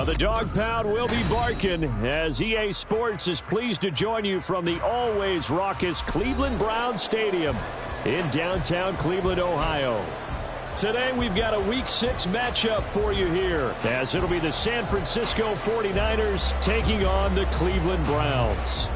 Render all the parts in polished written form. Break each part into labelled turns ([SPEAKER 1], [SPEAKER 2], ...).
[SPEAKER 1] The dog pound will be barking as EA Sports is pleased to join you from the always raucous Cleveland Browns Stadium in downtown Cleveland, Ohio. Today we've got a Week 6 matchup for you here, as it'll be the San Francisco 49ers taking on the Cleveland Browns.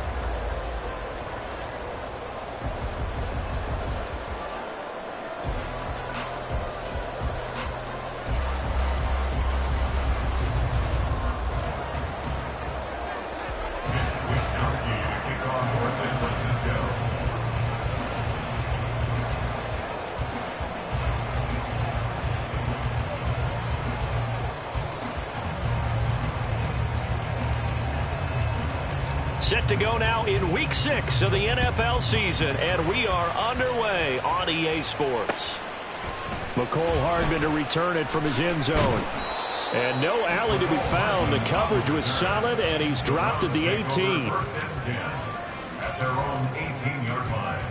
[SPEAKER 1] Set to go now in Week 6 of the NFL season, and we are underway on EA Sports. McCole Hardman to return it from his end zone. And no alley to be found. The coverage was solid, and he's dropped at the 18.
[SPEAKER 2] At their own 18-yard line.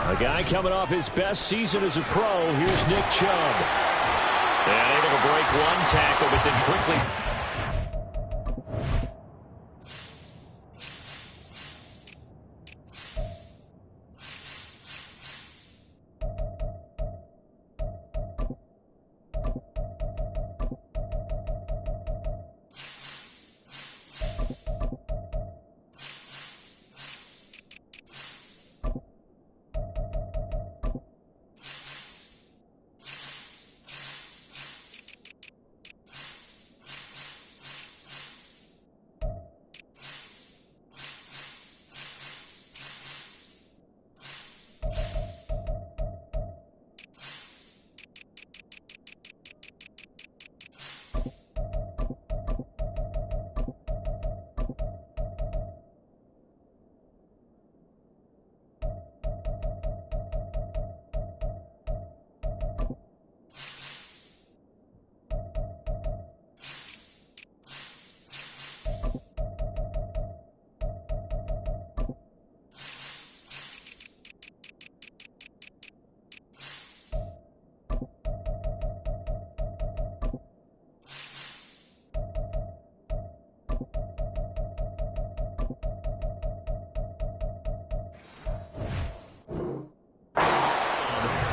[SPEAKER 1] A guy coming off his best season as a pro. Here's Nick Chubb. And able to break one tackle, but then quickly.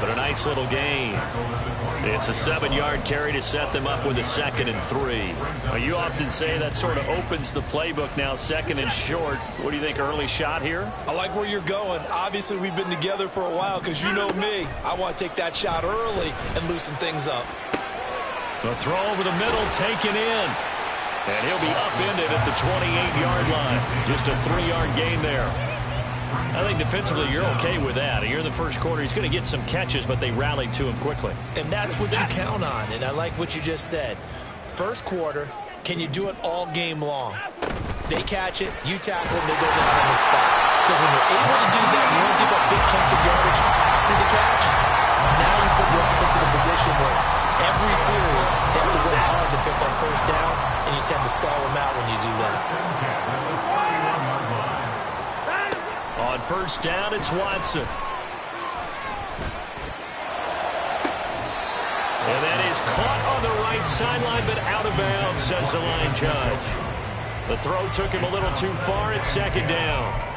[SPEAKER 1] But a nice little gain. It's a 7-yard carry to set them up with a 2nd and 3. Well, you often say that sort of opens the playbook now, 2nd and short. What do you think, early shot here?
[SPEAKER 3] I like where you're going. Obviously, we've been together for a while because you know me. I want to take that shot early and loosen things up.
[SPEAKER 1] The throw over the middle taken in. And he'll be upended at the 28-yard line. Just a 3-yard gain there. I think defensively you're okay with that. Here in the first quarter, he's going to get some catches, but they rallied to him quickly.
[SPEAKER 3] And that's what you count on, and I like what you just said. First quarter, can you do it all game long? They catch it, you tackle them, they go down on the spot. Because when you're able to do that, you don't give up big chunks of yardage after the catch. Now you put your offense in a position where every series they have to work hard to pick up first downs, and you tend to stall them out when you do that.
[SPEAKER 1] On first down, it's Watson. And that is caught on the right sideline, but out of bounds, says the line judge. The throw took him a little too far. It's 2nd down.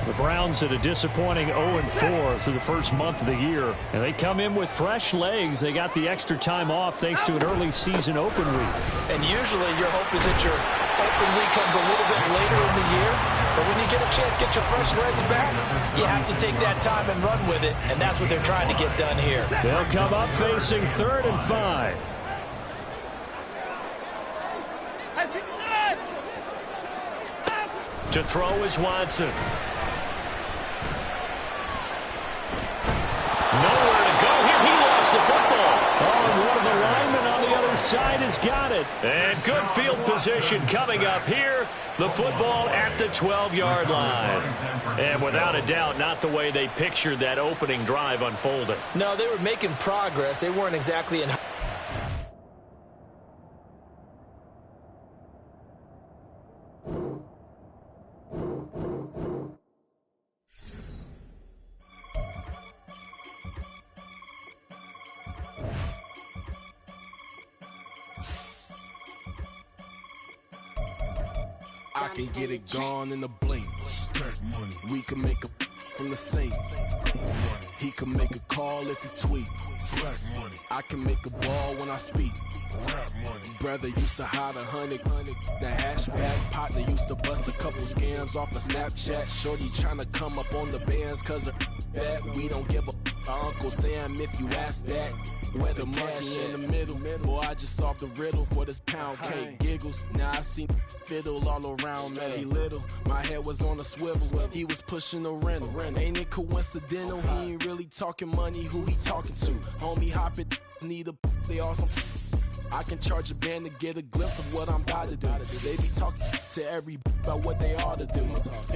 [SPEAKER 1] The Browns at a disappointing 0-4 through the first month of the year. And they come in with fresh legs. They got the extra time off thanks to an early season open week.
[SPEAKER 3] And usually your hope is that your open week comes a little bit later in the year. But when you get a chance to get your fresh legs back, you have to take that time and run with it. And that's what they're trying to get done here.
[SPEAKER 1] They'll come up facing 3rd and 5. To throw is Watson. Nowhere to go here. He lost the football. Oh, and one of the linemen on the other side has got it. And good field position coming up here The football at the 12-yard line. And without a doubt, not the way they pictured that opening drive unfolding.
[SPEAKER 3] No, they were making progress. They weren't exactly in...
[SPEAKER 4] I can get it gone in a blink. Stack money. We can make a from the sink. He can make a call if he tweet. Black money. I can make a ball when I speak. Rap money. Brother used to hide 100. The hatchback partner used to bust a couple scams off of Snapchat. Shorty tryna come up on the bands cause of that. We don't give a Uncle Sam if you ask that. Where the money in the middle. Boy, I just solved the riddle for this pound cake. Giggles, now I see fiddle all around me. He little, my head was on a swivel. He was pushing a rental. Ain't it coincidental? He ain't really talking money. Who he talking to? Homie hopping, need a they awesome. I can charge a band to get a glimpse of what I'm about to do. They be talking to every about what they ought to do.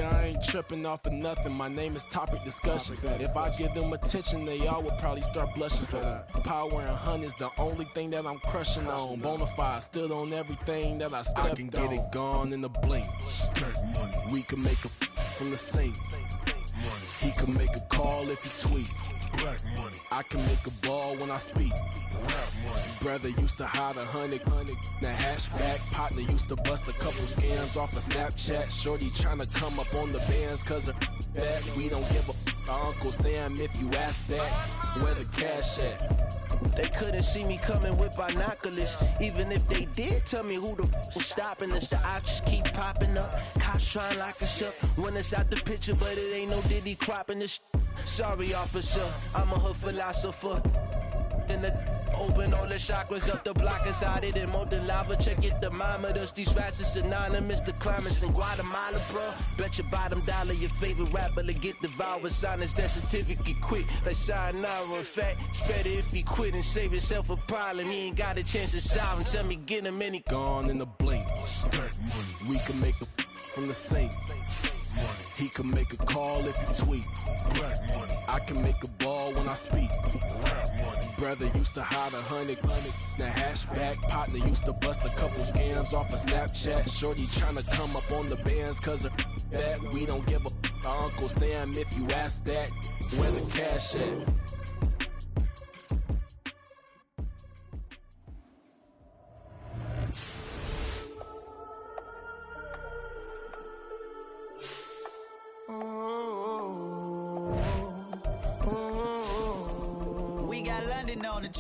[SPEAKER 4] I ain't tripping off of nothing. My name is topic discussion. If I give them attention, they all would probably start blushing. Power and hunt is the only thing that I'm crushing on. Bonafide stood on everything that I stepped on. I can get it gone in a blink. We can make a from the sink. He can make a call if he tweet. Black money. I can make a ball when I speak. Rap money. Brother used to hide 100. The hatchback partner used to bust a couple scams off of Snapchat. Shorty tryna come up on the bands cause of that. We don't give a Uncle Sam if you ask that. Where the cash at?
[SPEAKER 5] They couldn't see me coming with binoculars. Even if they did, tell me who the was stopping us. The options keep popping up. Cops trying to lock us up. When it's out the picture, but it ain't no Diddy cropping this. Sorry, officer, I'm a hood philosopher. In the open all the chakras up the block inside it and molten lava. Check it, thermometers. These rats is synonymous. The climates in Guatemala, bro. Bet your bottom dollar your favorite rapper to get devoured. Sign his death certificate quick. Like sayonara. In fact, it's better if he quit and save himself a problem. He ain't got a chance to solve and tell me get him any.
[SPEAKER 4] Gone in the blink. We can make a from the sink. He can make a call if he tweet. Black money. I can make a ball when I speak. Rap money. Brother used to hide 100. The hatchback partner used to bust a couple scams off of Snapchat. Shorty tryna come up on the bands cause of that. We don't give a Uncle Sam if you ask that. Where the cash at?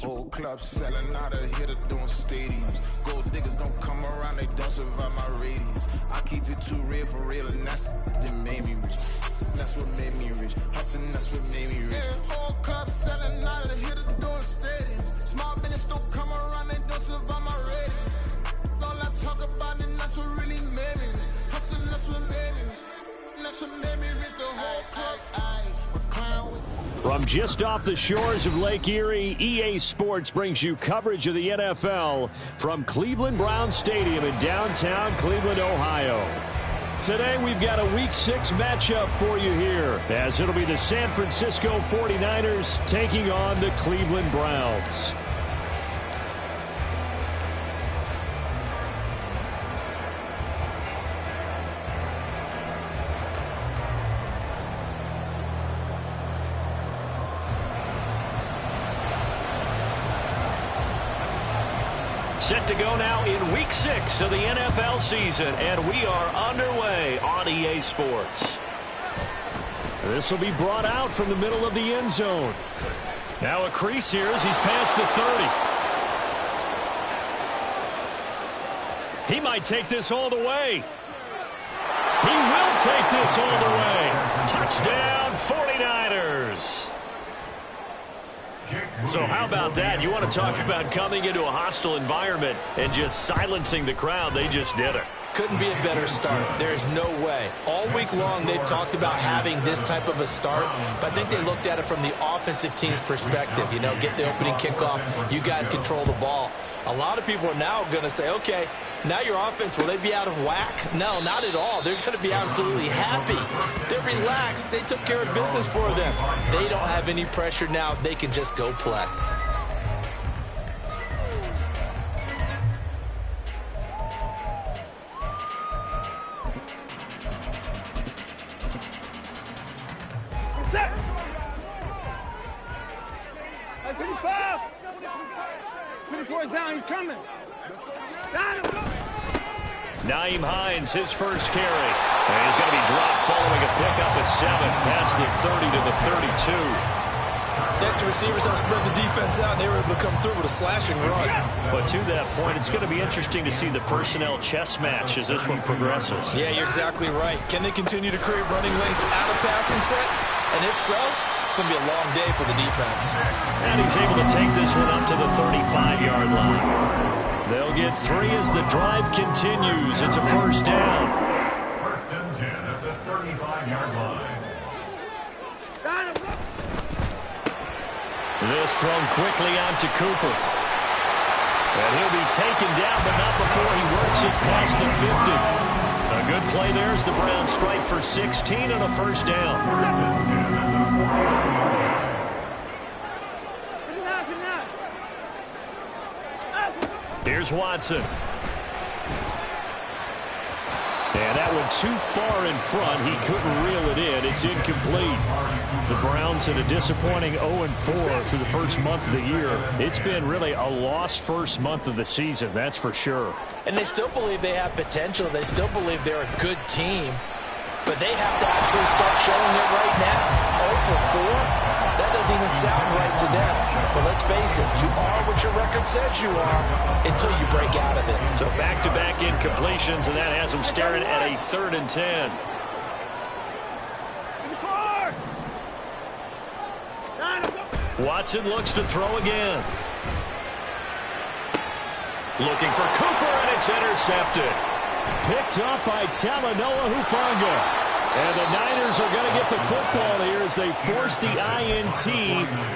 [SPEAKER 6] Old clubs selling out of hitters doing stadiums. Gold diggers don't come around, they don't survive my radius. I keep it too real for real, and that's that made me rich. That's what made me rich. Hustling, that's what made me rich. Yeah, old clubs selling out of hitters doing stadiums. Small business don't come around, they don't survive my radius. All I talk about, and that's what really made me rich. Hustling, that's what made me rich. That's what made me rich. The whole club, recline with.
[SPEAKER 1] From just off the shores of Lake Erie, EA Sports brings you coverage of the NFL from Cleveland Browns Stadium in downtown Cleveland, Ohio. Today we've got a Week 6 matchup for you here, as it'll be the San Francisco 49ers taking on the Cleveland Browns. Set to go now in Week 6 of the NFL season, and we are underway on EA Sports. This will be brought out from the middle of the end zone. Now a crease here as he's past the 30. He might take this all the way. He will take this all the way. Touchdown, 49ers. So how about that? You want to talk about coming into a hostile environment and just silencing the crowd. They just did it.
[SPEAKER 3] Couldn't be a better start. There's no way. All week long, they've talked about having this type of a start, but I think they looked at it from the offensive team's perspective. Get the opening kickoff. You guys control the ball. A lot of people are now going to say, okay, Now your offense, will they be out of whack? No, not at all. They're going to be absolutely happy. They're relaxed. They took care of business for them. They don't have any pressure now. They can just go play.
[SPEAKER 1] Nyheim Hines, his first carry. And he's going to be dropped following a pickup of 7 past the 30 to the 32.
[SPEAKER 3] That's the receivers have spread the defense out, and they were able to come through with a slashing run.
[SPEAKER 1] But to that point, it's going to be interesting to see the personnel chess match as this one progresses.
[SPEAKER 3] Yeah, you're exactly right. Can they continue to create running lanes out of passing sets? And if so, it's going to be a long day for the defense.
[SPEAKER 1] And he's able to take this one up to the 35-yard line. They'll get 3 as the drive continues. It's a first down.
[SPEAKER 2] First and 10 at the 35-yard line.
[SPEAKER 1] This thrown quickly out to Cooper. And he'll be taken down, but not before he works it past the 50. A good play there as the Browns strike for 16 and a first down. Here's Watson. And that one too far in front. He couldn't reel it in. It's incomplete. The Browns in a disappointing 0-4 through the first month of the year. It's been really a lost first month of the season, that's for sure.
[SPEAKER 3] And they still believe they have potential. They still believe they're a good team. But they have to actually start showing it right now. 0-4? That doesn't even sound right to them. But let's face it, you are what your record says you are until you break out of it.
[SPEAKER 1] So back-to-back incompletions, and that has them staring at a 3rd and 10. Watson looks to throw again. Looking for Cooper, and it's intercepted. Picked up by Talanoa Hufanga. And the Niners are going to get the football here as they force the INT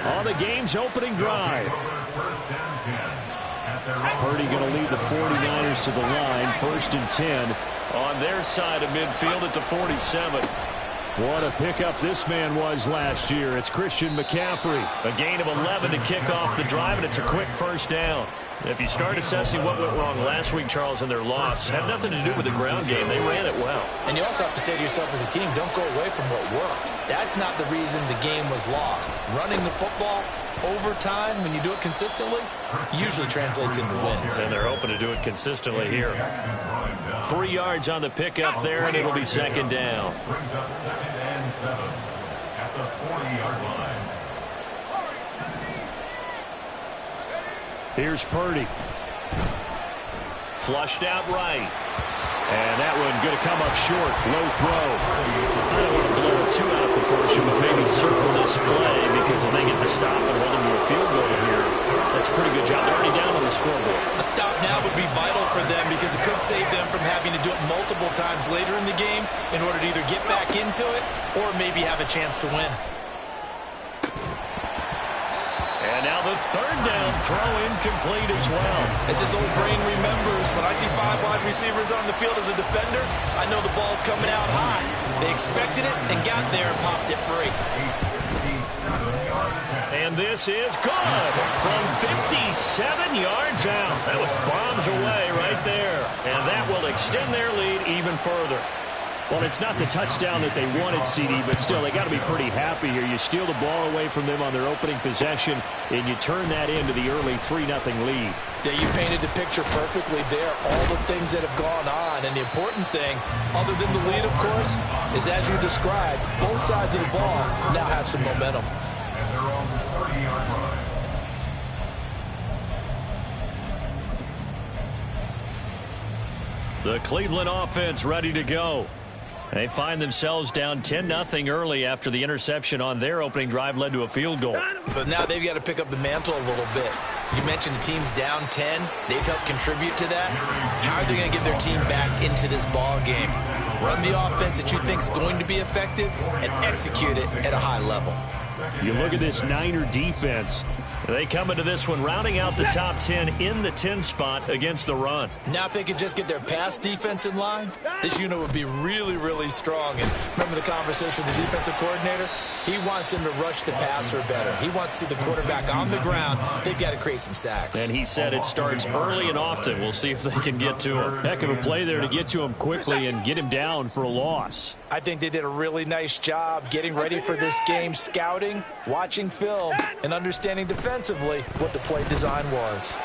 [SPEAKER 1] on the game's opening drive. Purdy going to lead the 49ers to the line. 1st and 10 on their side of midfield at the 47. What a pickup this man was last year. It's Christian McCaffrey. A gain of 11 to kick off the drive, and it's a quick first down. If you start assessing what went wrong last week, Charles, in their loss, had nothing to do with the ground game. They ran it well.
[SPEAKER 3] And you also have to say to yourself as a team, don't go away from what worked. That's not the reason the game was lost. Running the football over time, when you do it consistently, usually translates into wins.
[SPEAKER 1] And they're hoping to do it consistently here. 3 yards on the pickup there, and it'll be 2nd down.
[SPEAKER 2] Brings up 2nd and 7 at the 40-yard line.
[SPEAKER 1] Here's Purdy. Flushed out right. And that one going to come up short. Low throw. I don't want to blow it too out of proportion, but maybe circle this play because if they get the stop and hold them to a field goal here, that's a pretty good job. They're already down on the scoreboard.
[SPEAKER 3] A stop now would be vital for them because it could save them from having to do it multiple times later in the game in order to either get back into it or maybe have a chance to win.
[SPEAKER 1] And now the 3rd down throw incomplete as well.
[SPEAKER 3] As his old brain remembers, when I see 5 wide receivers on the field as a defender, I know the ball's coming out high. They expected it and got there and popped it free.
[SPEAKER 1] And this is good from 57 yards out. That was bombs away right there. And that will extend their lead even further. Well, it's not the touchdown that they wanted, CD, but still, they got to be pretty happy here. You steal the ball away from them on their opening possession, and you turn that into the early 3-0 lead.
[SPEAKER 3] Yeah, you painted the picture perfectly there, all the things that have gone on. And the important thing, other than the lead, of course, is as you described, both sides of the ball now have some momentum.
[SPEAKER 2] And they're on the 30-yard line.
[SPEAKER 1] The Cleveland offense ready to go. They find themselves down 10-0 early after the interception on their opening drive led to a field goal.
[SPEAKER 3] So now they've got to pick up the mantle a little bit. You mentioned the team's down 10. They've helped contribute to that. How are they going to get their team back into this ball game? Run the offense that you think is going to be effective and execute it at a high level.
[SPEAKER 1] You look at this Niner defense. They come into this one rounding out the top 10 in the 10 spot against the run.
[SPEAKER 3] Now if they could just get their pass defense in line, this unit would be really, really strong. And remember the conversation with the defensive coordinator? He wants them to rush the passer better. He wants to see the quarterback on the ground. They've got to create some sacks.
[SPEAKER 1] And he said it starts early and often. We'll see if they can get to him. Heck of a play there to get to him quickly and get him down for a loss.
[SPEAKER 3] I think they did a really nice job getting ready for this game, scouting, watching film, and understanding defensively what the play design was.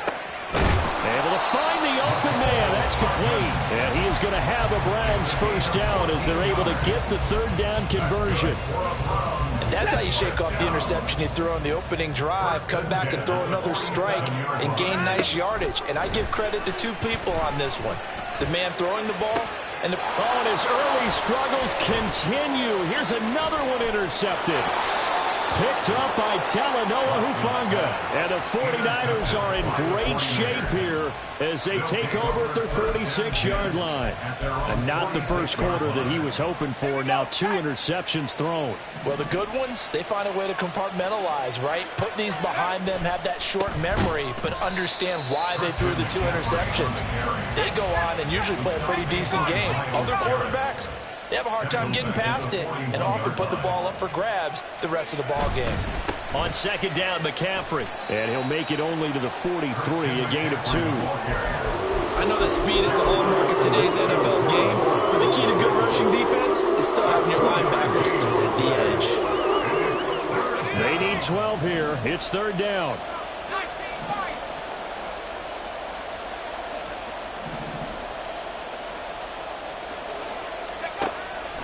[SPEAKER 1] Able to find the open man. That's complete. And he is going to have a Browns first down as they're able to get the third down conversion.
[SPEAKER 3] And that's how you shake off the interception you threw on the opening drive, come back and throw another strike and gain nice yardage. And I give credit to two people on this one. The man throwing the ball and
[SPEAKER 1] his early struggles continue. Here's another one intercepted. Picked up by Talanoa Hufanga. And the 49ers are in great shape here as they take over at their 36-yard line. And not the first quarter that he was hoping for. Now 2 interceptions thrown.
[SPEAKER 3] Well, the good ones, they find a way to compartmentalize, right? Put these behind them, have that short memory, but understand why they threw the 2 interceptions. They go on and usually play a pretty decent game. Other quarterbacks, they have a hard time getting past it and often put the ball up for grabs the rest of the ball game.
[SPEAKER 1] On second down, McCaffrey. And he'll make it only to the 43, a gain of 2.
[SPEAKER 3] I know that speed is the hallmark of today's NFL game, but the key to good rushing defense is still having your linebackers set the edge.
[SPEAKER 1] They need 12 here. It's third down.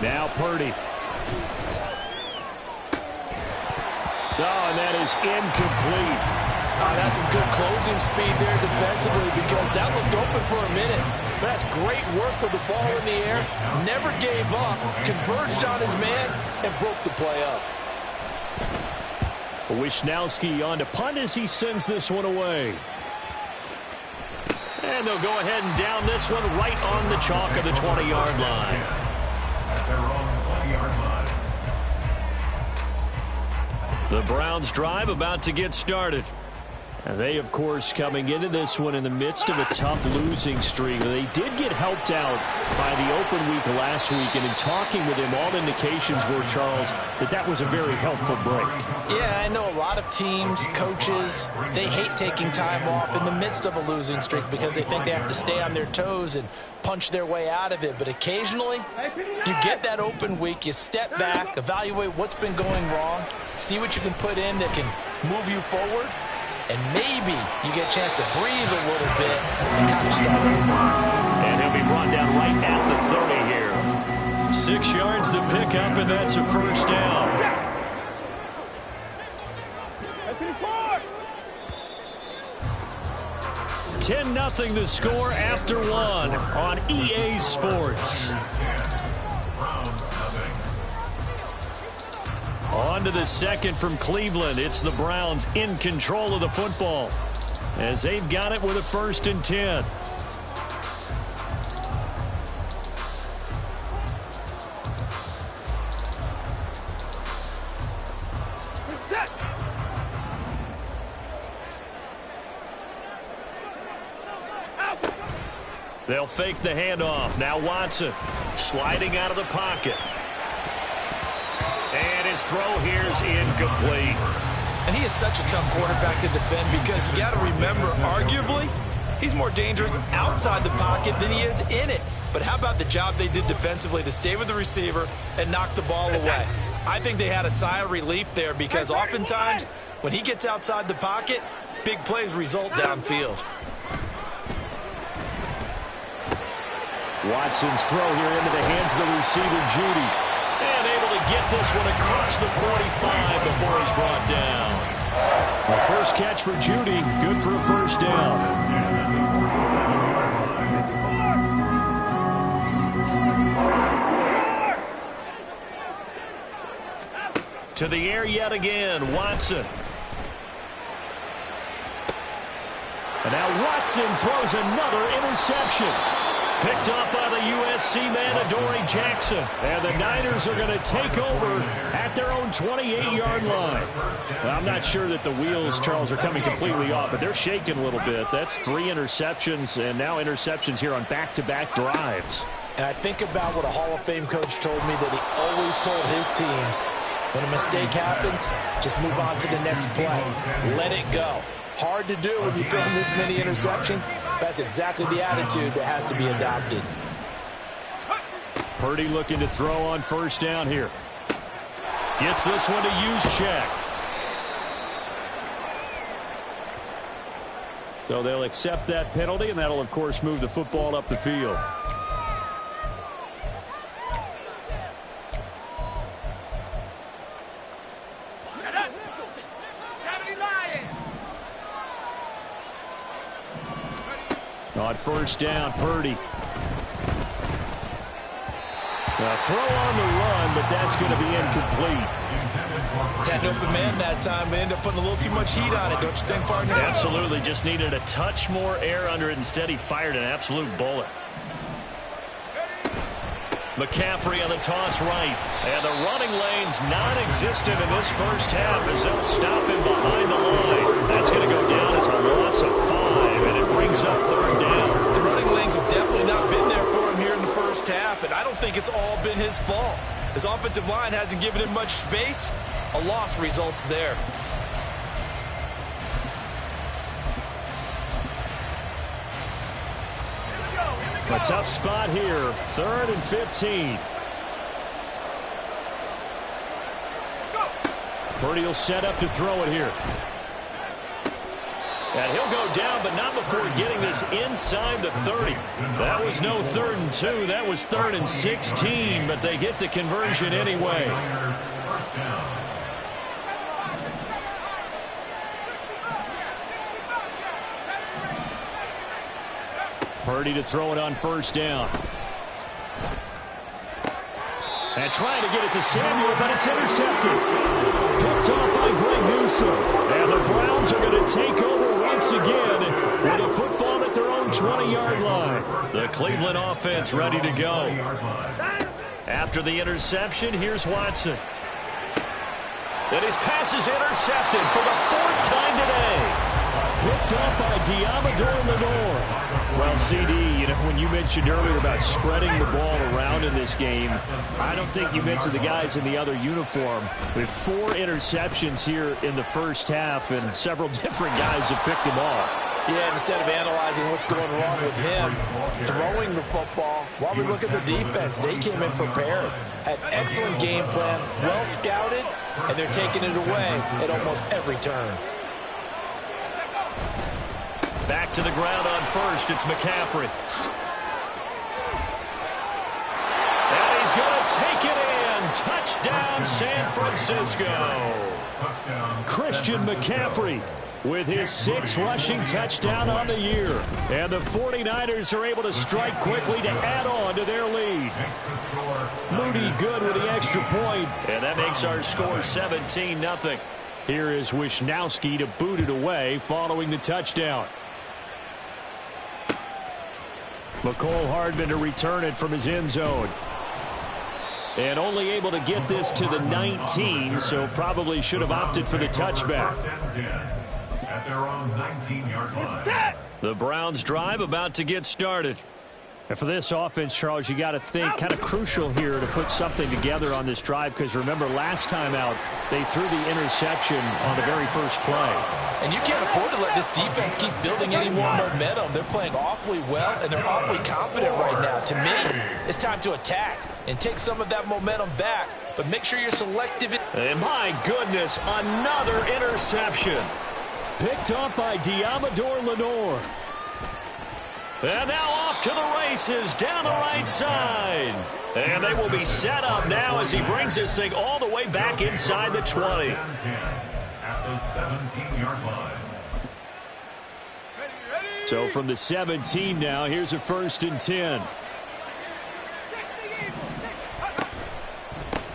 [SPEAKER 1] Now Purdy. Oh, and that is incomplete.
[SPEAKER 3] That's some good closing speed there defensively because that looked open for a minute. But that's great work with the ball in the air. Never gave up, converged on his man, and broke the play up.
[SPEAKER 1] Wishnowski on to punt as he sends this one away. And they'll go ahead and down this one right on the chalk of the 20-yard line.
[SPEAKER 2] At their own 20-yard line.
[SPEAKER 1] The Browns drive about to get started. And they, of course, coming into this one in the midst of a tough losing streak. They did get helped out by the open week last week, and in talking with him, all indications were, Charles, that was a very helpful break.
[SPEAKER 3] Yeah, I know a lot of teams, coaches, they hate taking time off in the midst of a losing streak because they think they have to stay on their toes and punch their way out of it. But occasionally, you get that open week, you step back, evaluate what's been going wrong, see what you can put in that can move you forward, and maybe you get a chance to breathe a little bit and kind of start over.
[SPEAKER 1] And he'll be brought down right at the 30 here. 6 yards to pick up, and that's a first down. 10-0 the score after 1 on EA Sports. On to the second from Cleveland. It's the Browns in control of the football as they've got it with a 1st and 10. They'll fake the handoff. Now Watson sliding out of the pocket. And his throw here is incomplete.
[SPEAKER 3] And he is such a tough quarterback to defend because you got to remember, arguably, he's more dangerous outside the pocket than he is in it. But how about the job they did defensively to stay with the receiver and knock the ball away? I think they had a sigh of relief there because oftentimes when he gets outside the pocket, big plays result downfield.
[SPEAKER 1] Watson's throw here into the hands of the receiver, Judy. And able to get this one across the 45 before he's brought down. The first catch for Judy, good for a first down. To the air yet again, Watson. And now Watson throws another interception. Picked off by the USC man, Adoree Jackson. And the Niners are going to take over at their own 28-yard line. Well, I'm not sure that the wheels, Charles, are coming completely off, but they're shaking a little bit. That's 3 interceptions, and now interceptions here on back-to-back drives.
[SPEAKER 3] And I think about what a Hall of Fame coach told me that he always told his teams, when a mistake happens, just move on to the next play. Let it go. Hard to do when you throw this many interceptions. That's exactly the attitude that has to be adopted.
[SPEAKER 1] Purdy looking to throw on first down here. Gets this one to Juszczyk. So they'll accept that penalty, and that'll, of course, move the football up the field. On first down, Purdy. Throw on the run, but that's going to be incomplete.
[SPEAKER 3] Had an open man that time, but ended up putting a little too much heat on it, don't you think, partner?
[SPEAKER 1] Absolutely. Just needed a touch more air under it. Instead, he fired an absolute bullet. McCaffrey on the toss right. And the running lane's non-existent in this first half as they'll stop him behind the line. That's going to go down as a loss of 5, and it brings up third down.
[SPEAKER 3] The running lanes have definitely not been there for him here in the first half, and I don't think it's all been his fault. His offensive line hasn't given him much space. A loss results there.
[SPEAKER 1] A tough spot here. 3rd and 15. Purdy will set up to throw it here. And he'll go down, but not before getting this inside the 30. That was no 3rd and 2. That was 3rd and 16, but they get the conversion anyway. Purdy to throw it on first down. And trying to get it to Samuel, but it's intercepted. Picked off by Greg Newsome. And the Browns are going to take over once again with a football at their own 20-yard line. The Cleveland offense ready to go. After the interception, here's Watson. And his pass is intercepted for the 4th time today. Picked up by Diamador Lenore. Well, CD, when you mentioned earlier about spreading the ball around in this game, I don't think you mentioned the guys in the other uniform. With 4 interceptions here in the first half, and several different guys have picked them off.
[SPEAKER 3] Yeah, instead of analyzing what's going wrong with him, throwing the football, while we look at the defense, they came in prepared. Had excellent game plan, well scouted, and they're taking it away at almost every turn.
[SPEAKER 1] Back to the ground on first. It's McCaffrey. And he's going to take it in. Touchdown, San Francisco. Christian McCaffrey with his 6th rushing touchdown on the year. And the 49ers are able to strike quickly to add on to their lead. Moody good with the extra point. And that makes our score 17-0. Here is Wisnowski to boot it away following the touchdown. McCole Hardman to return it from his end zone. And only able to get this to the 19, so probably should have opted for the touchback.
[SPEAKER 2] At their own 19-yard line.
[SPEAKER 1] The Browns drive about to get started. And for this offense, Charles, you got to think kind of crucial here to put something together on this drive, because remember last time out they threw the interception on the very first play.
[SPEAKER 3] And you can't afford to let this defense keep building any more momentum. They're playing awfully well, and they're awfully confident right now. To me, it's time to attack and take some of that momentum back, but make sure you're selective.
[SPEAKER 1] And my goodness, another interception. Picked off by Diamador Lenore. And now off to the races down the right side. And they will be set up now as he brings this thing all the way back inside the 20.
[SPEAKER 2] At the 17-yard line.
[SPEAKER 1] So from the 17 now, here's a 1st and 10.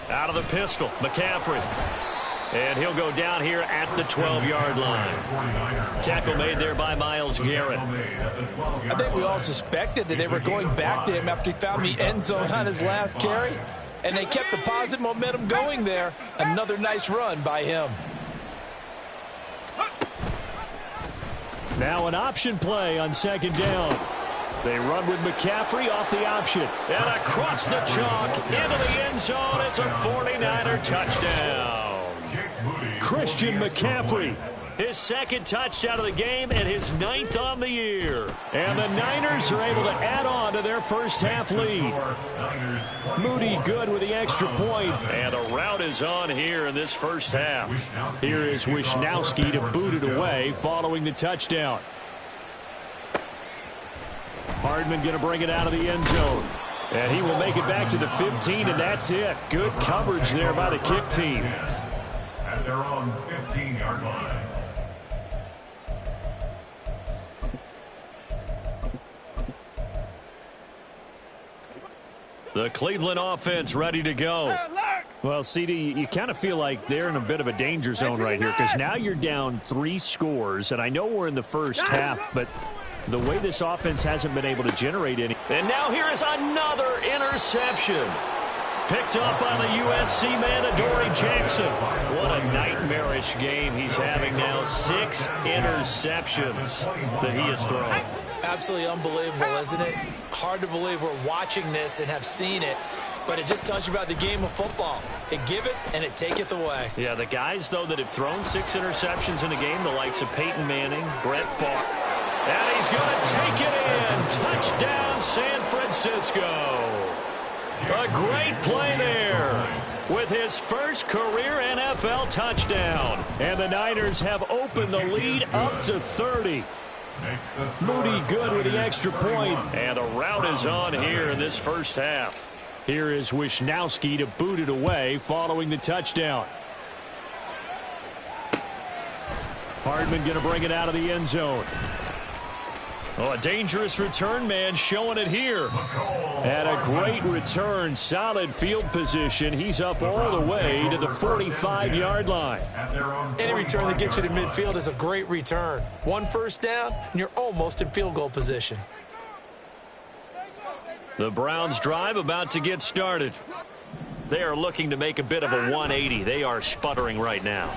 [SPEAKER 1] Out of the pistol, McCaffrey. And he'll go down here at the 12-yard line. Tackle made there by Myles Garrett.
[SPEAKER 3] I think we all suspected that they were going back to him after he found the end zone on his last carry. And they kept the positive momentum going there. Another nice run by him.
[SPEAKER 1] Now an option play on second down. They run with McCaffrey off the option. And across the chalk into the end zone. It's a 49er touchdown. Christian McCaffrey, his second touchdown of the game and his 9th on the year. And the Niners are able to add on to their first half lead. Moody good with the extra point. And a route is on here in this first half. Here is Wishnowsky to boot it away following the touchdown. Hardman going to bring it out of the end zone. And he will make it back to the 15, and that's it. Good coverage there by the kick team.
[SPEAKER 2] At their own 15-yard line.
[SPEAKER 1] The Cleveland offense ready to go. Well, CD, you kind of feel like they're in a bit of a danger zone right here because now you're down 3 scores, and I know we're in the first half, but the way this offense hasn't been able to generate any. And now here is another interception. Picked up by the USC man, Adoree Jackson. What a nightmarish game he's having now. 6 interceptions that he has thrown.
[SPEAKER 3] Absolutely unbelievable, isn't it? Hard to believe we're watching this and have seen it, but it just tells you about the game of football. It giveth and it taketh away.
[SPEAKER 1] Yeah, the guys, though, that have thrown 6 interceptions in a game, the likes of Peyton Manning, Brett Favre. And he's going to take it in. Touchdown, San Francisco. A great play there with his first career NFL touchdown. And the Niners have opened the lead up to 30. Moody good with the extra point. And a route is on here in this first half. Here is Wishnowsky to boot it away following the touchdown. Hardman going to bring it out of the end zone. Oh, a dangerous return man showing it here. And a great return. Solid field position. He's up all the way to the 45-yard line.
[SPEAKER 3] Any return that gets you to midfield is a great return. 1 first down, and you're almost in field goal position.
[SPEAKER 1] The Browns drive about to get started. They are looking to make a bit of a 180. They are sputtering right now.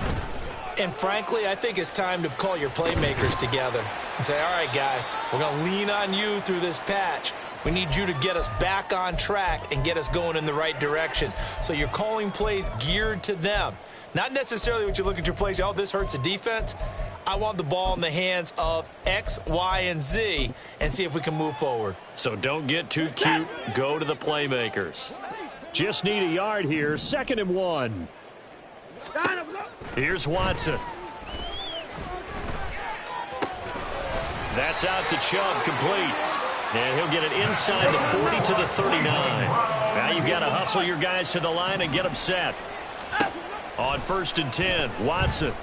[SPEAKER 3] And frankly, I think it's time to call your playmakers together and say, all right, guys, we're going to lean on you through this patch. We need you to get us back on track and get us going in the right direction. So you're calling plays geared to them. Not necessarily what you look at your plays, oh, this hurts the defense. I want the ball in the hands of X, Y, and Z and see if we can move forward.
[SPEAKER 1] So don't get too cute. Go to the playmakers. Just need a yard here. 2nd and 1. Here's Watson. That's out to Chubb, complete. And he'll get it inside the 40 to the 39. Now you've got to hustle your guys to the line and get them set. On 1st and 10, Watson.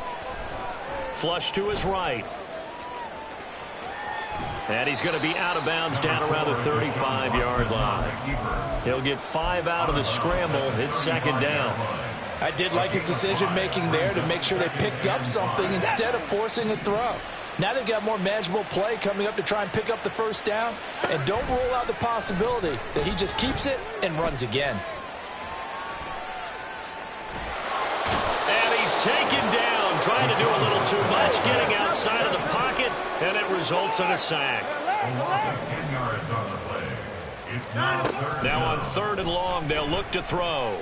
[SPEAKER 1] Flush to his right. And he's going to be out of bounds down around the 35-yard line. He'll get 5 out of the scramble. It's 2nd down.
[SPEAKER 3] I did like his decision-making there to make sure they picked up something instead of forcing a throw. Now they've got more manageable play coming up to try and pick up the first down. And don't rule out the possibility that he just keeps it and runs again.
[SPEAKER 1] And he's taken down, trying to do a little too much, getting outside of the pocket, and it results in a sack.
[SPEAKER 2] A loss of 10 yards on the play. It's now 3rd.
[SPEAKER 1] Now on 3rd and long, they'll look to throw.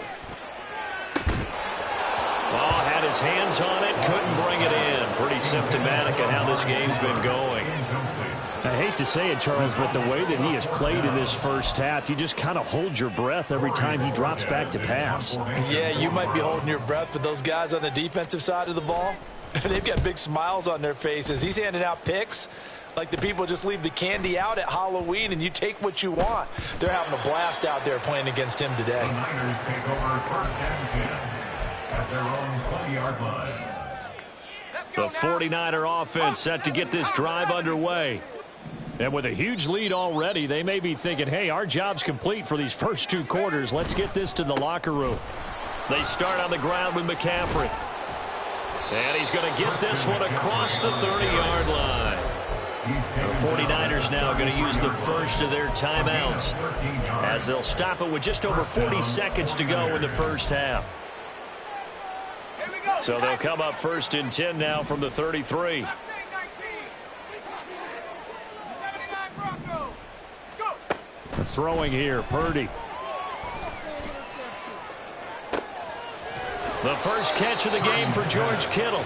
[SPEAKER 1] Oh, had his hands on it, couldn't bring it in. Pretty symptomatic of how this game's been going. I hate to say it, Charles, but the way that he has played in this first half, you just kind of hold your breath every time he drops back to pass.
[SPEAKER 3] Yeah, you might be holding your breath, but those guys on the defensive side of the ball, they've got big smiles on their faces. He's handing out picks like the people just leave the candy out at Halloween and you take what you want. They're having a blast out there playing against him today.
[SPEAKER 2] The Niners take over 1st and 10 at their own 20-yard line.
[SPEAKER 1] The 49er offense set to get this drive underway. And with a huge lead already, they may be thinking, hey, our job's complete for these first 2 quarters. Let's get this to the locker room. They start on the ground with McCaffrey. And he's going to get this one across the 30-yard line. The 49ers now going to use the first of their timeouts as they'll stop it with just over 40 seconds to go in the first half. So they'll come up 1st and 10 now from the 33. Throwing here, Purdy. The first catch of the game for George Kittle.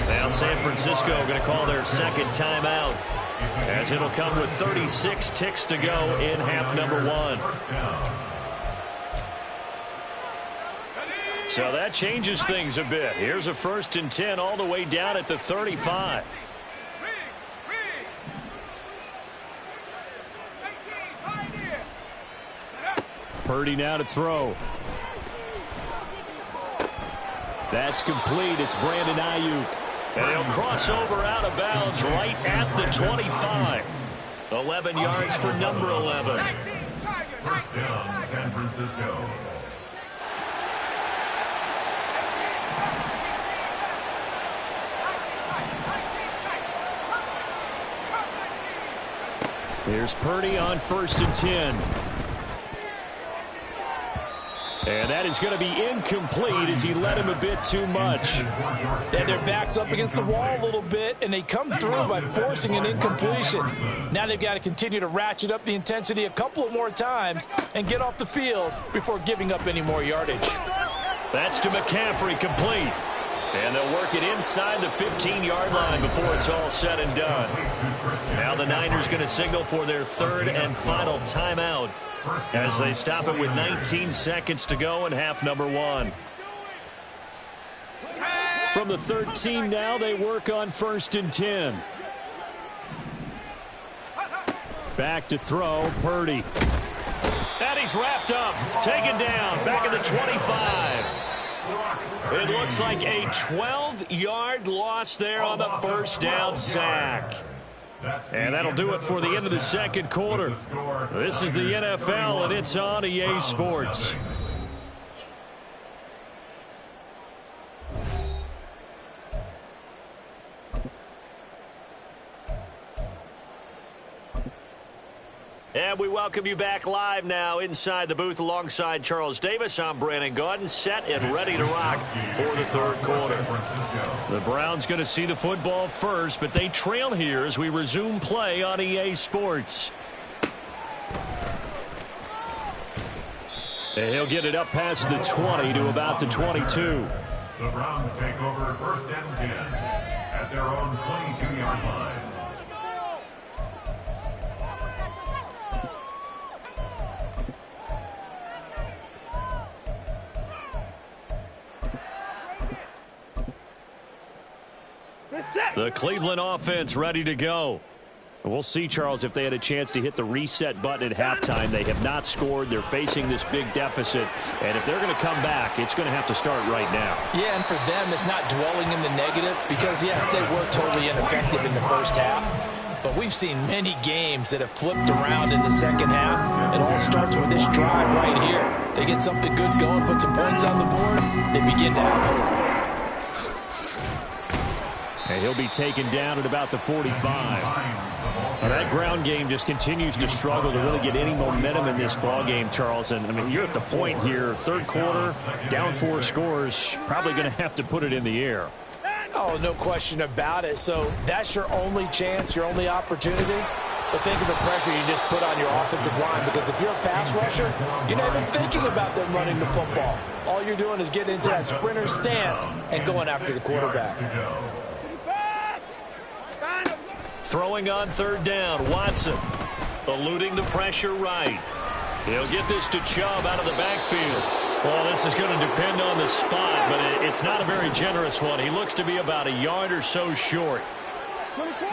[SPEAKER 1] Now San Francisco going to call their second timeout as it'll come with 36 ticks to go in half number 1. So that changes things a bit. Here's a 1st and 10 all the way down at the 35. Purdy now to throw. That's complete. It's Brandon Ayuk. And he'll cross over out of bounds right at the 25. 11 yards for number 11.
[SPEAKER 2] First down, San Francisco.
[SPEAKER 1] Here's Purdy on 1st and 10. And that is going to be incomplete as he led him a bit too much.
[SPEAKER 3] And their back's up against the wall a little bit, and they come through by forcing an incompletion. Now they've got to continue to ratchet up the intensity a couple of more times and get off the field before giving up any more yardage.
[SPEAKER 1] That's to McCaffrey, complete. And they'll work it inside the 15-yard line before it's all said and done. Now the Niners going to signal for their 3rd and final timeout as they stop it with 19 seconds to go in half number 1. From the 13 now, they work on 1st and 10. Back to throw, Purdy. And he's wrapped up, taken down, back at the 25. It looks like a 12-yard loss there on the first down sack. And that'll do it for the end of the second quarter. This is the NFL, and it's on EA Sports. And we welcome you back live now inside the booth alongside Charles Davis. I'm Brandon Gaudin, set and ready to rock for the third quarter. The Browns going to see the football first, but they trail here as we resume play on EA Sports. And he'll get it up past the 20 to about the 22.
[SPEAKER 2] The Browns take over 1st and 10 at their own 22-yard line.
[SPEAKER 1] The Cleveland offense ready to go. We'll see, Charles, if they had a chance to hit the reset button at halftime. They have not scored. They're facing this big deficit. And if they're going to come back, it's going to have to start right now.
[SPEAKER 3] Yeah, and for them, it's not dwelling in the negative because, yes, they were totally ineffective in the first half. But we've seen many games that have flipped around in the second half. It all starts with this drive right here. They get something good going, put some points on the board, they begin to have hope.
[SPEAKER 1] And he'll be taken down at about the 45. Now that ground game just continues to struggle to really get any momentum in this ball game, Charles. And, I mean, you're at the point here, third quarter, down 4 scores, probably going to have to put it in the air.
[SPEAKER 3] Oh, no question about it. So that's your only chance, your only opportunity. But think of the pressure you just put on your offensive line, because if you're a pass rusher, you're not even thinking about them running the football. All you're doing is getting into that sprinter stance and going after the quarterback.
[SPEAKER 1] Throwing on third down, Watson eluding the pressure right. He'll get this to Chubb out of the backfield. Well, this is going to depend on the spot, but it's not a very generous one. He looks to be about a yard or so short. 24.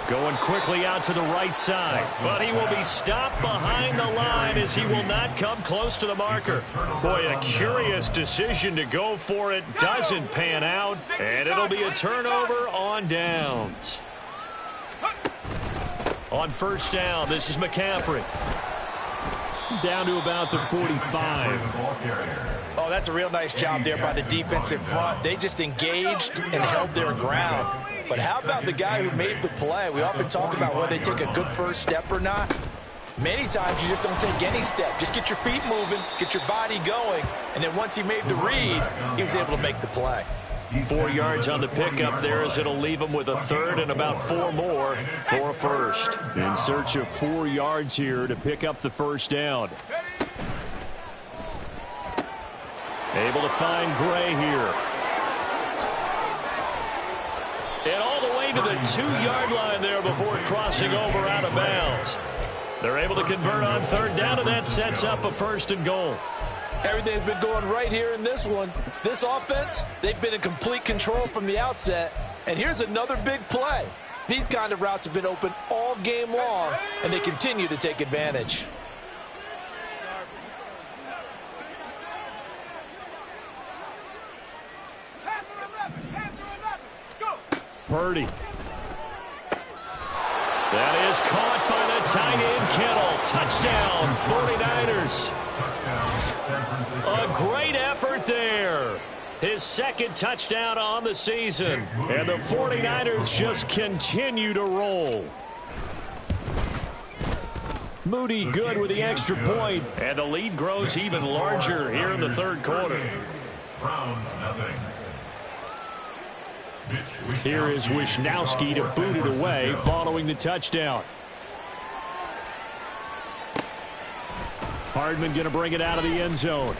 [SPEAKER 1] Going quickly out to the right side, but he will be stopped behind the line as he will not come close to the marker. Boy, a curious decision to go for it. Doesn't pan out, and it'll be a turnover on downs. On first down, this is McCaffrey. Down to about the 45.
[SPEAKER 3] Oh, that's a real nice job there by the defensive front. They just engaged and held their ground. But how about the guy who made the play? We often talk about whether they take a good first step or not. Many times you just don't take any step. Just get your feet moving, get your body going, and then once he made the read, he was able to make the play.
[SPEAKER 1] 4 yards on the pickup there as it'll leave him with a third and about 4 more for a first. In search of 4 yards here to pick up the first down. Able to find Gray here. And all the way to the 2-yard line there before crossing over out of bounds. They're able to convert on third down, and that sets up a first and goal.
[SPEAKER 7] Everything's been going right here in this one. This offense, they've been in complete control from the outset. And here's another big play. These kind of routes have been open all game long, and they continue to take advantage.
[SPEAKER 1] Purdy. That is caught by the tight end, Kittle. Touchdown, 49ers. A great effort there. His second touchdown on the season. And the 49ers just continue to roll. Moody good with the extra point. And the lead grows even larger here in the third quarter.
[SPEAKER 2] Browns nothing.
[SPEAKER 1] Here is Wishnowski to boot it away following the touchdown. Hardman going to bring it out of the end zone.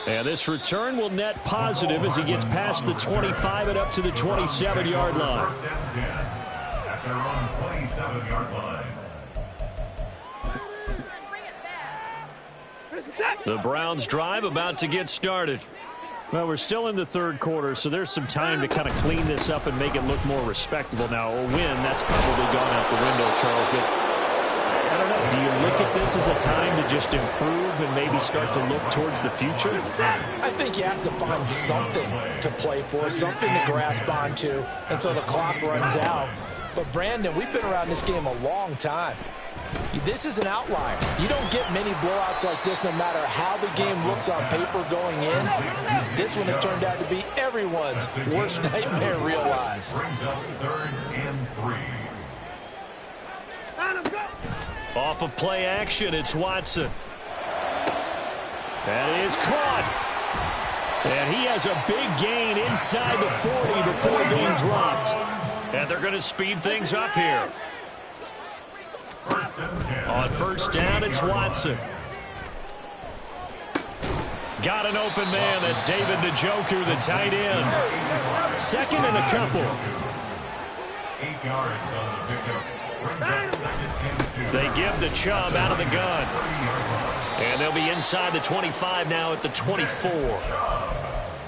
[SPEAKER 1] And this return will net positive as he gets past the 25 and up to the 27-yard line.
[SPEAKER 2] First and 10 at their own 27-yard line.
[SPEAKER 1] The Browns drive about to get started. Well, we're still in the third quarter, so there's some time to kind of clean this up and make it look more respectable. Now, a win, that's probably gone out the window, Charles, but I don't know. Do you look at this as a time to just improve and maybe start to look towards the future?
[SPEAKER 3] I think you have to find something to play for, something to grasp onto until the clock runs out. But, Brandon, we've been around this game a long time. This is an outlier. You don't get many blowouts like this no matter how the game looks on paper going in. This one has turned out to be everyone's worst nightmare realized.
[SPEAKER 2] Brings up third and 3.
[SPEAKER 1] Off of play action, it's Watson. That is caught. And he has a big gain inside the 40 before being dropped. And they're going to speed things up here. On first down, it's Watson. Got an open man. That's David Njoku, the tight end. Second and a couple.
[SPEAKER 2] 8 yards on the pickup. Brings up second and 2.
[SPEAKER 1] They give the Chubb out of the gun. And they'll be inside the 25 now at the 24.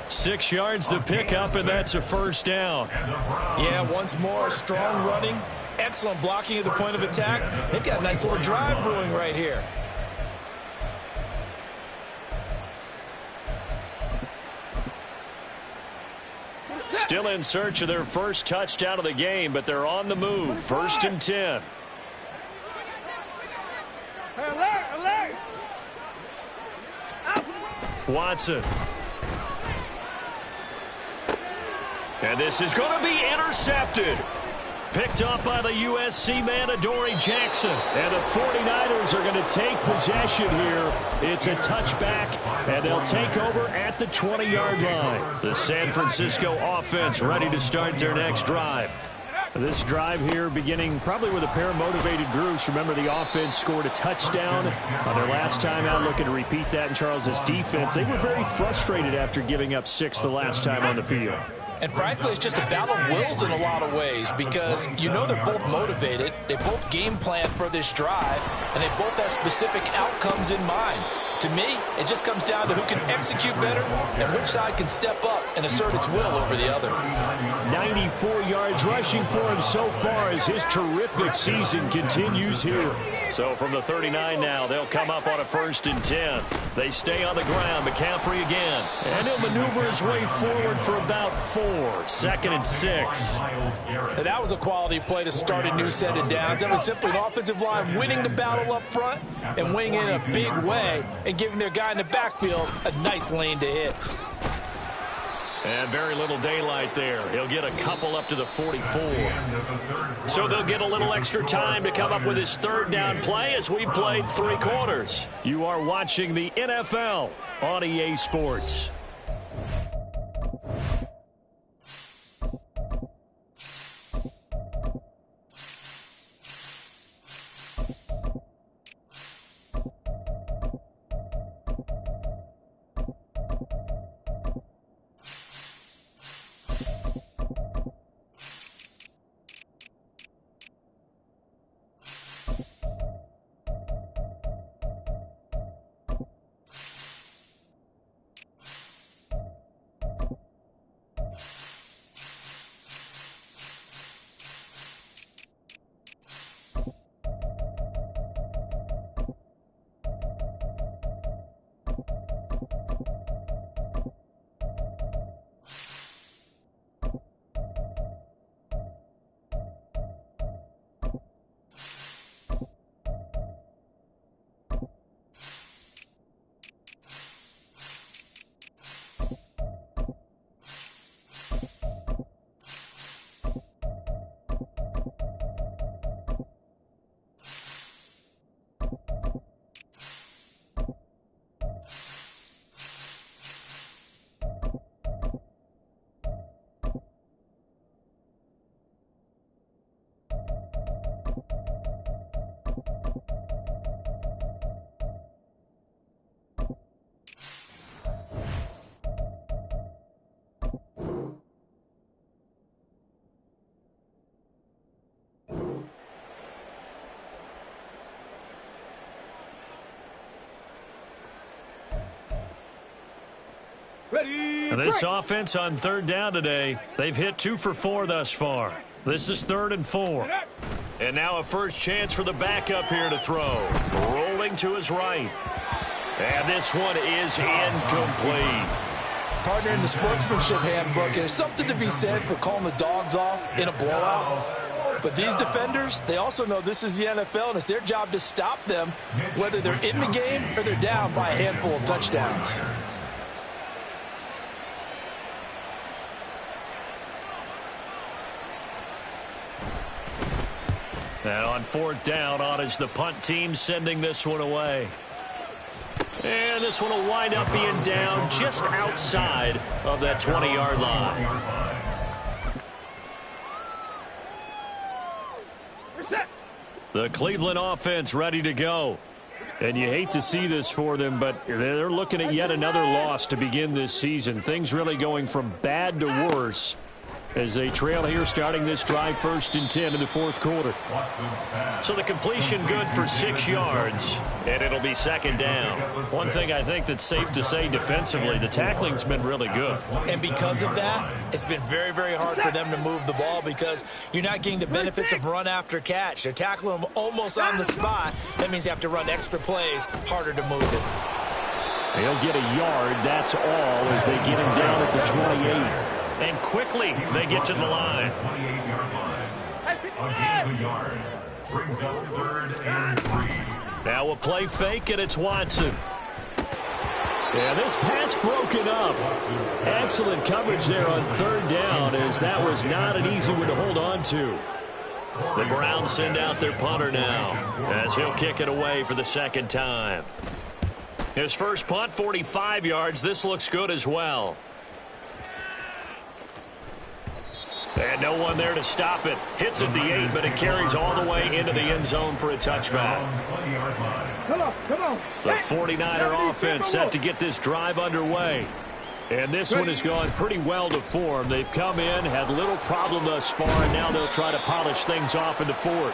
[SPEAKER 1] 6 yards the pickup, and that's a first down.
[SPEAKER 3] Yeah, once more, strong running. Excellent blocking at the point of attack. They've got a nice little drive brewing right here.
[SPEAKER 1] Still in search of their first touchdown of the game, but they're on the move. First and 10. Watson. And this is going to be intercepted. Picked up by the USC man, Adoree Jackson. And the 49ers are going to take possession here. It's a touchback, and they'll take over at the 20-yard line. The San Francisco offense ready to start their next drive. This drive here beginning probably with a pair of motivated groups. Remember, the offense scored a touchdown on their last time out. Looking to repeat that in Charles's defense. They were very frustrated after giving up 6 the last time on the field.
[SPEAKER 3] And frankly, it's just a battle of wills in a lot of ways because you know they're both motivated. They both game plan for this drive, and they both have specific outcomes in mind.
[SPEAKER 7] To me, it just comes down to who can execute better and which side can step up and assert its will over the other.
[SPEAKER 1] 94 yards rushing for him so far as his terrific season continues here. So from the 39 now, they'll come up on a 1st and 10. They stay on the ground. McCaffrey again. And he'll maneuver his way forward for about 4. 2nd and 6.
[SPEAKER 7] And that was a quality play to start a new set of downs. That was simply an offensive line winning the battle up front and winning in a big way and giving their guy in the backfield a nice lane to hit.
[SPEAKER 1] And very little daylight there. He'll get a couple up to the 44. So they'll get a little extra time to come up with his 3rd down play as we've played 3 quarters. You are watching the NFL on EA Sports. This offense on 3rd down today, they've hit 2 for 4 thus far. This is 3rd and 4. And now a first chance for the backup here to throw. Rolling to his right. And this one is incomplete.
[SPEAKER 7] Partner, in the sportsmanship handbook, there's something to be said for calling the dogs off in a blowout. But these defenders, they also know this is the NFL, and it's their job to stop them, whether they're in the game or they're down by a handful of touchdowns.
[SPEAKER 1] Now on 4th down, on is the punt team sending this one away. And this one will wind up being down just outside of that 20-yard line. The Cleveland offense ready to go. And you hate to see this for them, but they're looking at yet another loss to begin this season. Things really going from bad to worse as they trail here starting this drive 1st and 10 in the 4th quarter. So the completion good for 6 yards, and it'll be 2nd down. One thing I think that's safe to say defensively, the tackling's been really good.
[SPEAKER 3] And because of that, it's been very, very hard for them to move the ball because you're not getting the benefits of run after catch. They're tackling them almost on the spot. That means you have to run extra plays, harder to move it.
[SPEAKER 1] He'll get a yard, that's all, as they get him down at the 28. And quickly, they get to the line.
[SPEAKER 2] 28-yard line. A gain of a yard. Brings up 3rd and 3.
[SPEAKER 1] Now a play fake, and it's Watson. Yeah, this pass broken up. Excellent coverage there on 3rd down, as that was not an easy one to hold on to. The Browns send out their punter now, as he'll kick it away for the 2nd time. His first punt, 45 yards. This looks good as well. And no one there to stop it. Hits at the 8, but it carries all the way into the end zone for a touchback.
[SPEAKER 2] Come on.
[SPEAKER 1] The 49er offense set to get this drive underway. And this one has gone pretty well to form. They've come in, had little problem thus far, and now they'll try to polish things off in the 4th.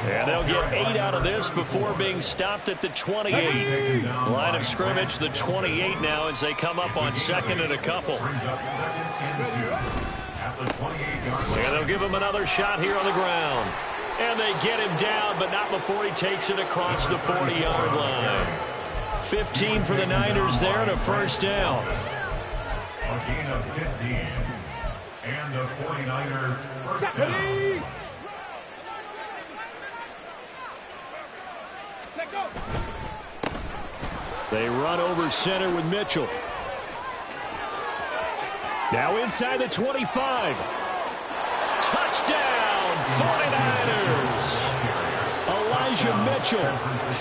[SPEAKER 1] And they'll get 8 out of this before being stopped at the 28. Line of scrimmage, the 28 now as they come up on second and a couple. And they'll give him another shot here on the ground. And they get him down, but not before he takes it across the 40-yard line. 15 for the Niners there and a first down.
[SPEAKER 2] A gain of 15. And a 49er first down.
[SPEAKER 1] They run over center with Mitchell. Now inside the 25. Touchdown, 49ers. Elijah Mitchell,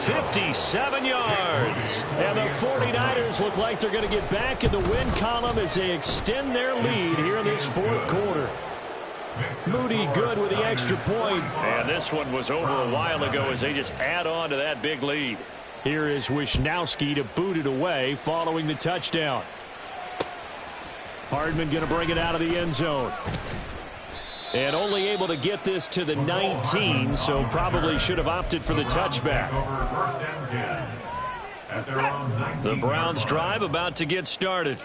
[SPEAKER 1] 57 yards. And the 49ers look like they're going to get back in the win column as they extend their lead here in this fourth quarter. Moody good with the extra point. And this one was over a while ago as they just add on to that big lead. Here is Wisnowski to boot it away following the touchdown. Hardman going to bring it out of the end zone. And only able to get this to the 19, so probably should have opted for the touchback. The Browns drive about to get started.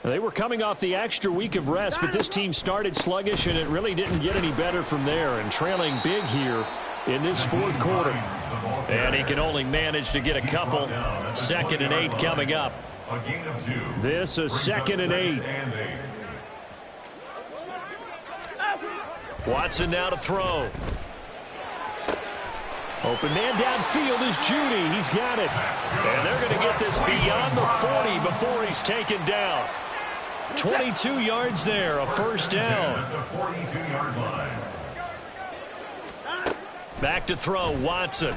[SPEAKER 1] They were coming off the extra week of rest, but this team started sluggish, and it really didn't get any better from there. And trailing big here in this fourth quarter. And he can only manage to get a couple. 2nd and 8 coming up. This is 2nd and 8. Watson now to throw. Open man downfield is Judy. He's got it. And they're going to get this beyond the 40 before he's taken down. 22 yards there, a first down. Back to throw, Watson.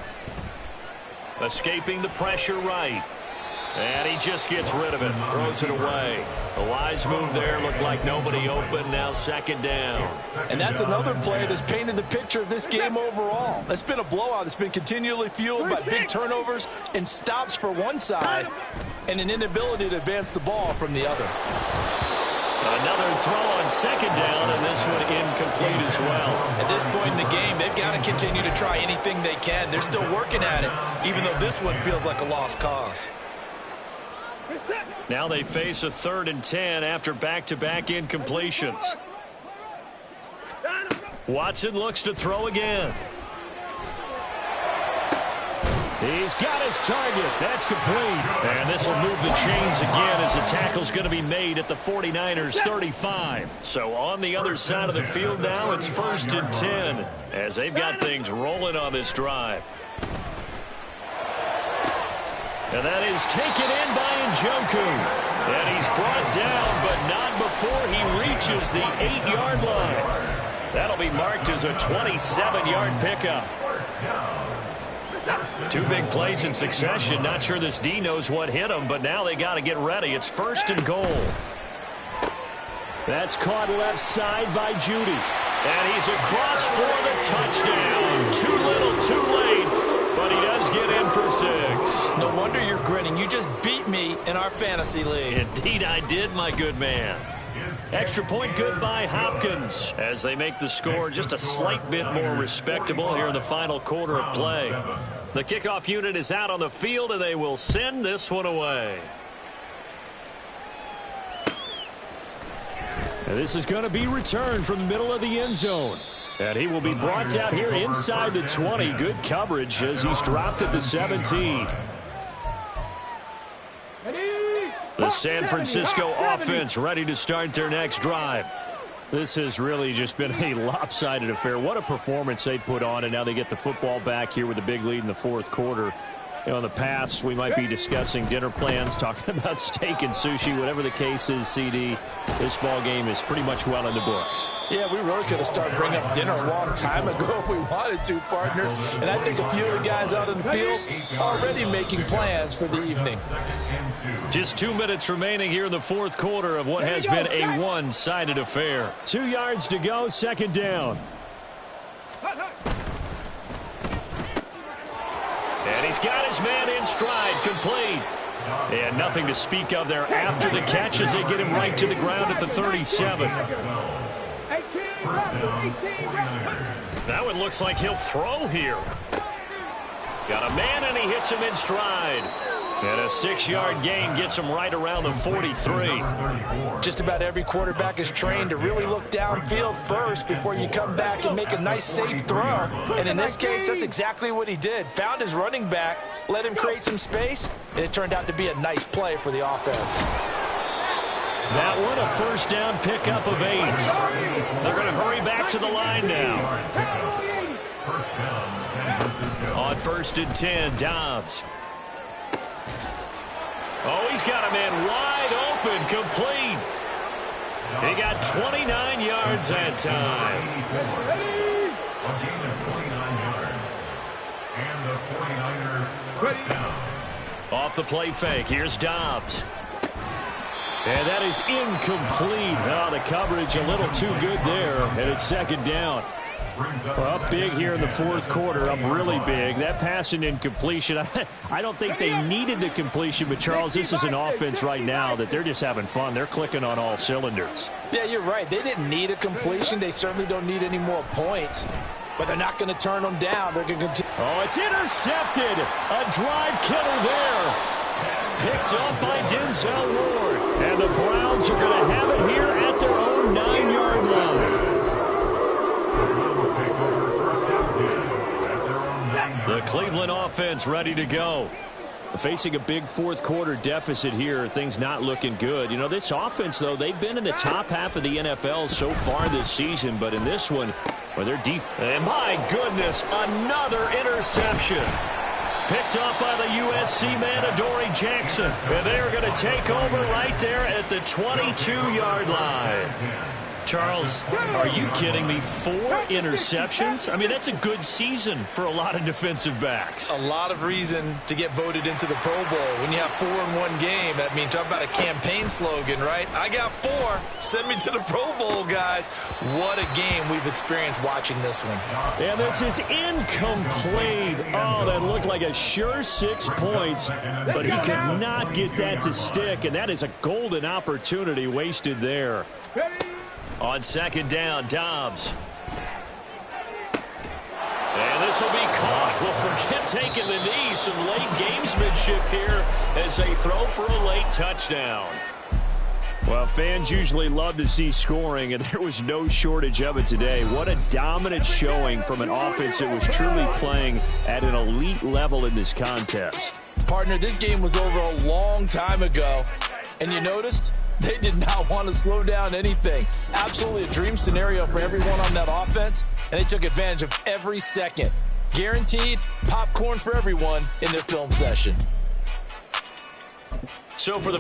[SPEAKER 1] Escaping the pressure right. And he just gets rid of it, throws it away. A wise move there, looked like nobody open, now 2nd down.
[SPEAKER 7] And that's another play that's painted the picture of this game overall. It's been a blowout. It's been continually fueled by big turnovers and stops for one side and an inability to advance the ball from the other.
[SPEAKER 1] Another throw on 2nd down, and this one incomplete as well.
[SPEAKER 3] At this point in the game, they've got to continue to try anything they can. They're still working at it, even though this one feels like a lost cause.
[SPEAKER 1] Now they face a 3rd and 10 after back-to-back incompletions. Watson looks to throw again. He's got his target. That's complete. And this will move the chains again as the tackle's going to be made at the 49ers 35. So on the other side of the field now, it's 1st and 10 as they've got things rolling on this drive. And that is taken in by Njoku. And he's brought down, but not before he reaches the 8-yard line. That'll be marked as a 27-yard pickup. 2 big plays in succession. Not sure this D knows what hit him, but now they got to get ready. It's 1st and goal. That's caught left side by Judy. And he's across for the touchdown. Too little, too late. But he does get in for 6.
[SPEAKER 3] No wonder you're grinning. You just beat me in our fantasy league.
[SPEAKER 1] Indeed I did, my good man. Extra point good by Hopkins as they make the score just a slight bit more respectable here in the final quarter of play. The kickoff unit is out on the field, and they will send this one away. And this is going to be returned from the middle of the end zone. And he will be brought down here inside the 20. Good coverage as he's dropped at the 17. The San Francisco offense ready to start their next drive. This has really just been a lopsided affair. What a performance they put on, and now they get the football back here with a big lead in the fourth quarter. You know, in the past, we might be discussing dinner plans, talking about steak and sushi, whatever the case is, CD. This ball game is pretty much well in the books.
[SPEAKER 7] Yeah, we really could have started bringing up dinner a long time ago if we wanted to, partner. And I think a few of the guys out in the field already making plans for the evening.
[SPEAKER 1] Just 2 minutes remaining here in the fourth quarter of what has been a one-sided affair. 2 yards to go, 2nd down. And he's got his man in stride, complete. And nothing to speak of there after the catch as they get him right to the ground at the 37. That one looks like he'll throw here. Got a man, and he hits him in stride. And a 6-yard gain gets him right around the 43.
[SPEAKER 7] Just about every quarterback is trained to really look downfield first before you come back and make a nice, safe throw. And in this case, that's exactly what he did. Found his running back, let him create some space, and it turned out to be a nice play for the offense.
[SPEAKER 1] That one, a first down pickup of 8. They're going to hurry back to the line now. On 1st and 10, Dobbs. Oh, he's got a man wide open, complete. He got 29 yards that time.
[SPEAKER 2] A gain of 29 yards. And the 49er first down.
[SPEAKER 1] Off the play fake, here's Dobbs. And that is incomplete. Oh, the coverage a little too good there, and it's 2nd down. Up big here in the 4th quarter, up really big. That pass and incompletion, I don't think they needed the completion, but Charles, this is an offense right now that they're just having fun. They're clicking on all cylinders.
[SPEAKER 7] Yeah, you're right. They didn't need a completion. They certainly don't need any more points, but they're not going to turn them down. They're going to continue.
[SPEAKER 1] Oh, it's intercepted. A drive killer there. Picked up by Denzel Ward. And the Browns are going to have it here at their own 9-yard line. The Cleveland offense ready to go. Facing a big 4th quarter deficit here. Things not looking good. You know, this offense, though, they've been in the top half of the NFL so far this season. But in this one, well, they're deep. And my goodness, another interception. Picked up by the USC man, Adoree Jackson. And they're going to take over right there at the 22-yard line. Charles, are you kidding me? 4 interceptions? I mean, that's a good season for a lot of defensive backs.
[SPEAKER 3] A lot of reason to get voted into the Pro Bowl. When you have 4 in one game, that means talk about a campaign slogan, right? I got 4. Send me to the Pro Bowl, guys. What a game we've experienced watching this one.
[SPEAKER 1] And this is incomplete. Oh, that looked like a sure 6 points, but he could not get that to stick, and that is a golden opportunity wasted there. On 2nd down, Dobbs. And this will be caught. Well, forget taking the knee. Some late gamesmanship here as they throw for a late touchdown. Well, fans usually love to see scoring, and there was no shortage of it today. What a dominant showing from an offense that was truly playing at an elite level in this contest.
[SPEAKER 7] Partner, this game was over a long time ago, and you noticed they did not want to slow down anything. Absolutely a dream scenario for everyone on that offense, and they took advantage of every second. Guaranteed popcorn for everyone in their film session.
[SPEAKER 1] So for the